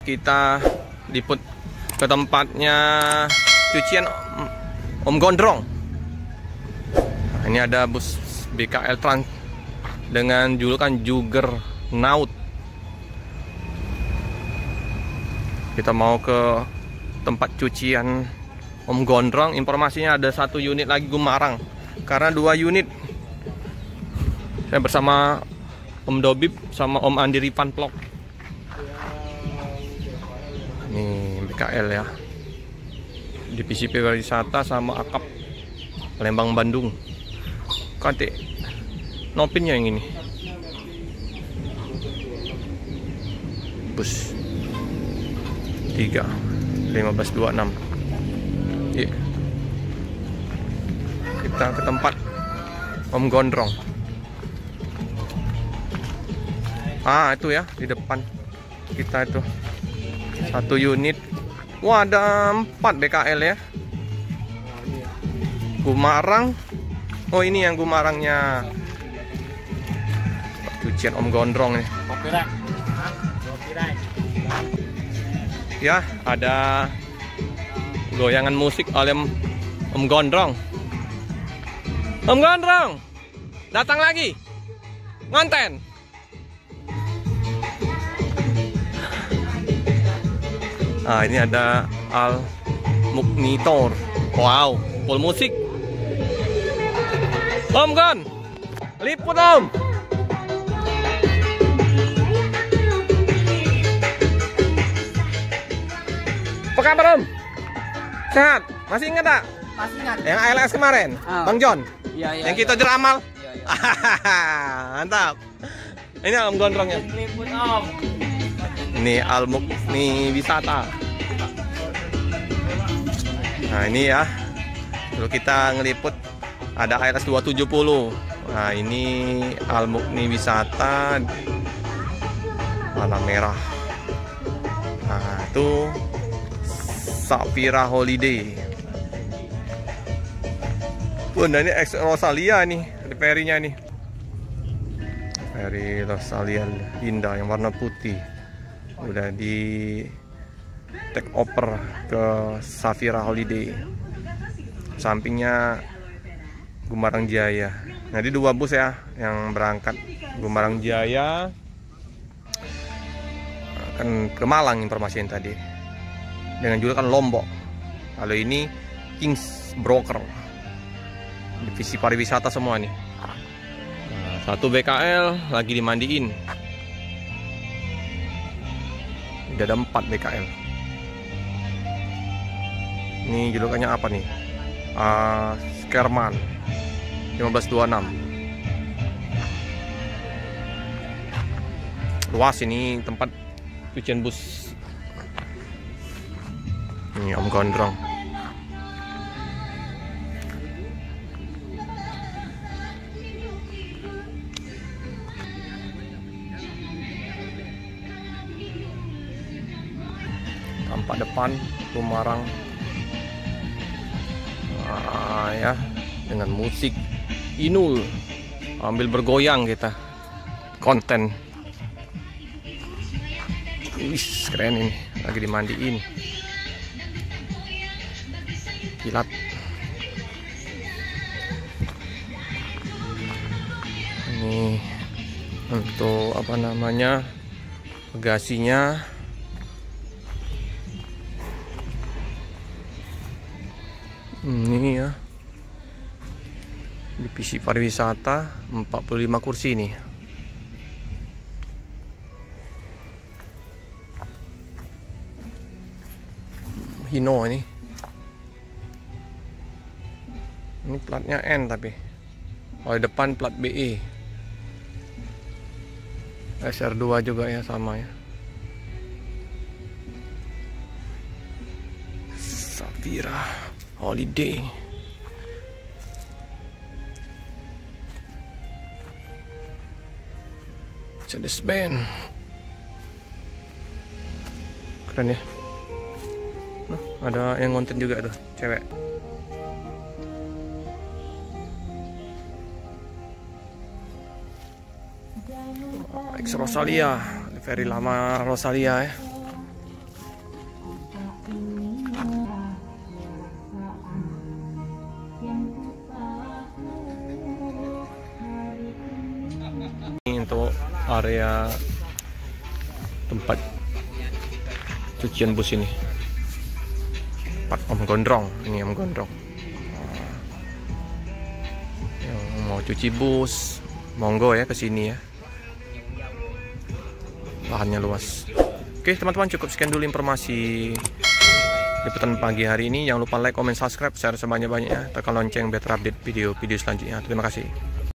kita liput ke tempatnya cucian Om Gondrong. Nah, ini ada bus BKL Trans dengan julukan Juggernaut. Kita mau ke tempat cucian Om Gondrong. Informasinya ada 1 unit lagi Gumarang, karena 2 unit. Saya bersama Om Dobib sama Om Andi Ripan Vlog. Ini BKL ya, Divisi Pariwisata sama Akap Palembang Bandung. Kante nopinnya yang ini bus 3-1526. Iya. Kita ke tempat Om Gondrong. Itu ya di depan kita itu 1 unit. Wah, ada 4 BKL ya. Gumarang. Oh, ini yang Gumarangnya cucian Om Gondrong nih. Ya, ada goyangan musik oleh Om Gondrong. Om Gondrong datang lagi ngonten. Nah, ini ada Al Monitor. Wow, full musik. Om Gon, liput Om. Apa kabar Om? Sehat? Masih ingat tak? Masih ingat. Yang ALS kemarin, Bang John. Iya. Yang kita jeramal. Iya. Mantap. Ini Om Gondrong ya. Liput Om. Ini Almukni Wisata. Nah, ini ya. Dulu kita ngeliput ada ALS 270. Nah, ini Almukni Wisata warna merah. Nah, itu Safira Holiday. Nah, ini Ex Rosalia nih, di ferinya nih. Feri Rosalia Indah yang warna putih. Udah di take over ke Safira Holiday. Sampingnya Gumarang Jaya. Jadi 2 bus ya yang berangkat. Gumarang Jaya akan ke Malang, informasinya tadi, dengan julukan Lombok. Kalau ini Kings Broker, divisi pariwisata semua nih. Nah, 1 BKL lagi dimandiin. Udah ada 4 BKL. Ini julukannya apa nih? Skerman 1526. Luas ini tempat cucian bus. Ini Om Gondrong. Tampak depan Gumarang. Ya, dengan musik Inul, ambil bergoyang kita konten. Wih, keren ini, lagi dimandiin. Kilat. Ini untuk apa namanya, bagasinya. Ini ya, divisi pariwisata, 45 kursi nih. Hino ini platnya N, tapi kalau depan plat BE. SR2 juga ya, sama ya. Safira Holiday. Mercedes Benz. Keren ya. Nah, ada yang ngonten juga tuh, cewek. Ex Rosalia, very lama Rosalia ya. untuk area tempat cucian bus ini. Tempat Om Gondrong, ini Om Gondrong. Yang mau cuci bus, monggo ya ke sini ya. Lahannya luas. Oke teman-teman, cukup sekian dulu informasi liputan pagi hari ini. Jangan lupa like, comment, subscribe, share sebanyak-banyaknya, tekan lonceng biar terupdate video-video selanjutnya. Terima kasih.